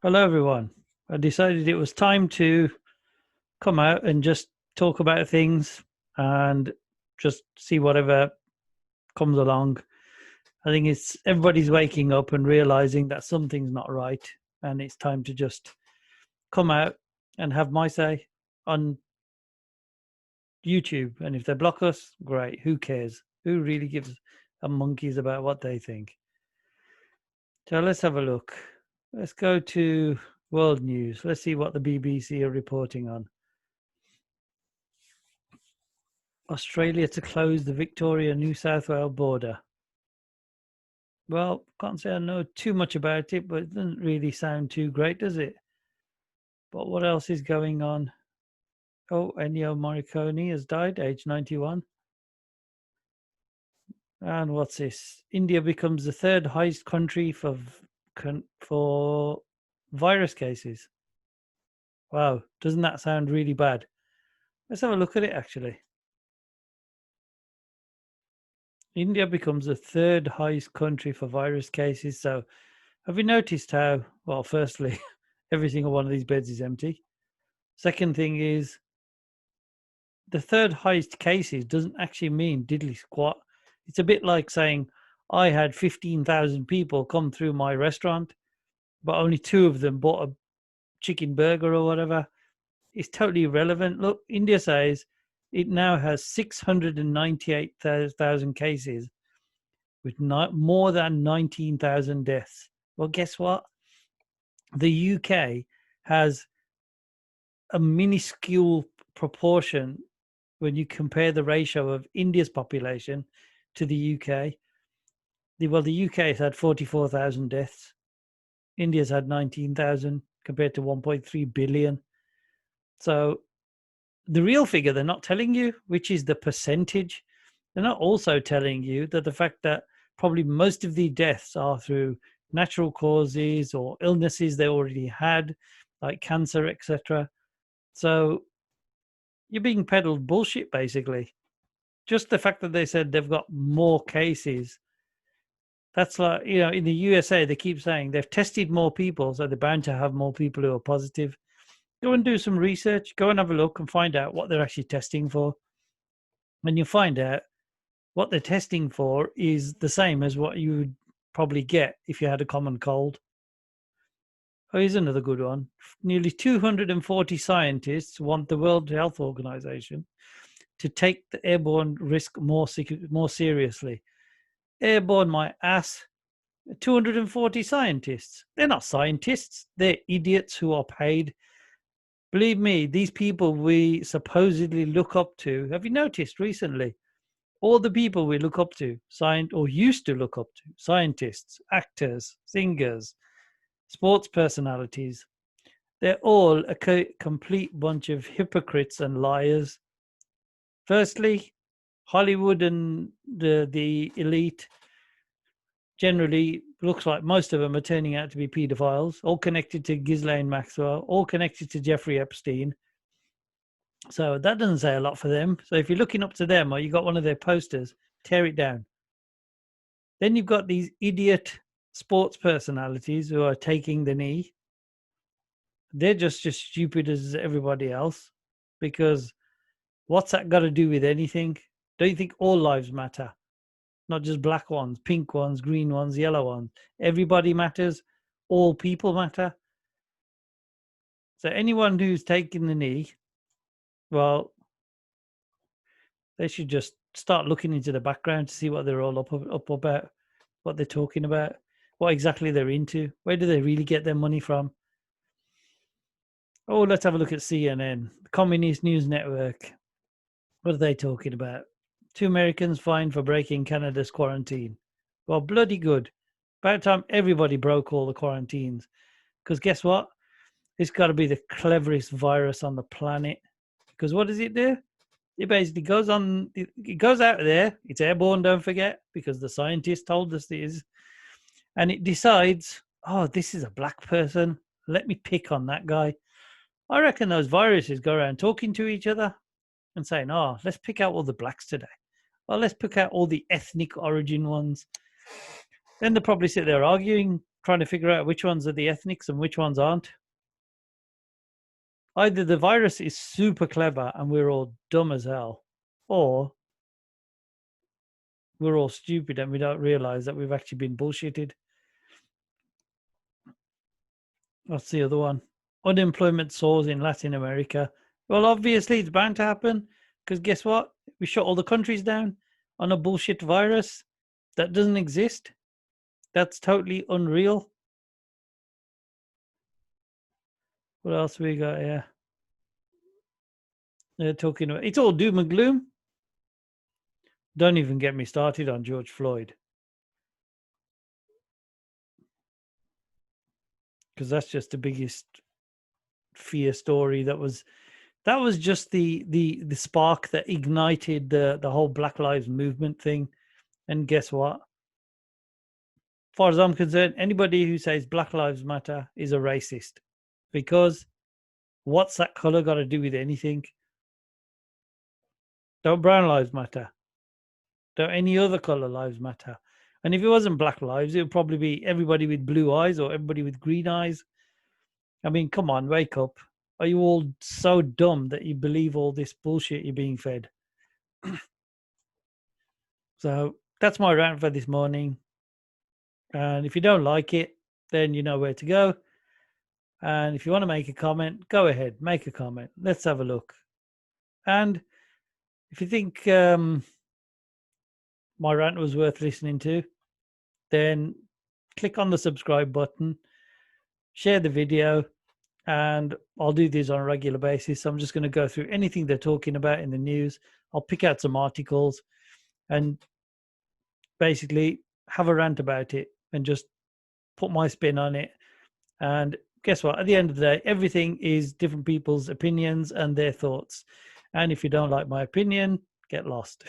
Hello, everyone. I decided it was time to come out and just talk about things and just see whatever comes along. I think it's everybody's waking up and realizing that something's not right, and it's time to just come out and have my say on YouTube. And if they block us, great. Who cares? Who really gives a monkeys about what they think? So let's have a look. Let's go to world news. Let's see what the BBC are reporting on. Australia to close the Victoria-New South Wales border. Well, can't say I know too much about it, but it doesn't really sound too great, does it? But what else is going on? Oh, Ennio Morricone has died, age 91. And what's this? India becomes the third highest country for virus cases. Wow, doesn't that sound really bad? Let's have a look at it, actually. India becomes the third highest country for virus cases. So, have you noticed how, well, firstly, every single one of these beds is empty? Second thing is, the third highest cases doesn't actually mean diddly squat. It's a bit like saying, I had 15,000 people come through my restaurant, but only two of them bought a chicken burger or whatever. It's totally irrelevant. Look, India says it now has 698,000 cases with more than 19,000 deaths. Well, guess what? The UK has a minuscule proportion when you compare the ratio of India's population to the UK. The UK has had 44,000 deaths. India's had 19,000 compared to 1.3 billion. So the real figure they're not telling you, which is the percentage. They're not also telling you that the fact that probably most of the deaths are through natural causes or illnesses they already had, like cancer, etc. So you're being peddled bullshit, basically. Just the fact that they said they've got more cases. That's like, in the USA, they keep saying they've tested more people, so they're bound to have more people who are positive. Go and do some research, go and have a look and find out what they're actually testing for. And you find out what they're testing for is the same as what you would probably get if you had a common cold. Oh, here's another good one. Nearly 240 scientists want the World Health Organization to take the airborne risk more seriously. Airborne, my ass. 240 scientists. They're not scientists. They're idiots who are paid. Believe me, these people we supposedly look up to, have you noticed recently? All the people we look up to, or used to look up to, scientists, actors, singers, sports personalities, they're all a complete bunch of hypocrites and liars. Firstly, Hollywood and the elite generally looks like most of them are turning out to be pedophiles, all connected to Ghislaine Maxwell, all connected to Jeffrey Epstein. So that doesn't say a lot for them. So if you're looking up to them or you got one of their posters, tear it down. Then you've got these idiot sports personalities who are taking the knee. They're just as stupid as everybody else, because what's that got to do with anything? Don't you think all lives matter? Not just black ones, pink ones, green ones, yellow ones. Everybody matters. All people matter. So anyone who's taking the knee, well, they should just start looking into the background to see what they're all up about, what they're talking about, what exactly they're into. Where do they really get their money from? Oh, let's have a look at CNN, the Communist News Network. What are they talking about? 2 Americans fined for breaking Canada's quarantine. Well, bloody good. About time everybody broke all the quarantines. Because guess what? It's got to be the cleverest virus on the planet. Because what does it do? It basically goes on, it goes out there. It's airborne, don't forget, because the scientists told us it is. And it decides, oh, this is a black person. Let me pick on that guy. I reckon those viruses go around talking to each other and saying, oh, let's pick out all the blacks today. Well, let's pick out all the ethnic origin ones. Then they'll probably sit there arguing, trying to figure out which ones are the ethnics and which ones aren't. Either the virus is super clever and we're all dumb as hell, or we're all stupid and we don't realize that we've actually been bullshitted. What's the other one? Unemployment soars in Latin America. Well, obviously, it's bound to happen because guess what? We shut all the countries down on a bullshit virus that doesn't exist. That's totally unreal. What else we got here? They're talking about it's all doom and gloom. Don't even get me started on George Floyd because that's just the biggest fear story that was just the spark that ignited the whole Black Lives Movement thing. And guess what? As far as I'm concerned, anybody who says Black Lives Matter is a racist because what's that color got to do with anything? Don't brown lives matter? Don't any other color lives matter? And if it wasn't Black Lives, it would probably be everybody with blue eyes or everybody with green eyes. I mean, come on, wake up. Are you all so dumb that you believe all this bullshit you're being fed? So that's my rant for this morning. And if you don't like it, then you know where to go. And if you want to make a comment, go ahead, make a comment. Let's have a look. And if you think my rant was worth listening to, then click on the subscribe button, share the video, and I'll do these on a regular basis. So I'm just going to go through anything they're talking about in the news. I'll pick out some articles and basically have a rant about it and just put my spin on it. And guess what? At the end of the day, everything is different people's opinions and their thoughts. And if you don't like my opinion, get lost.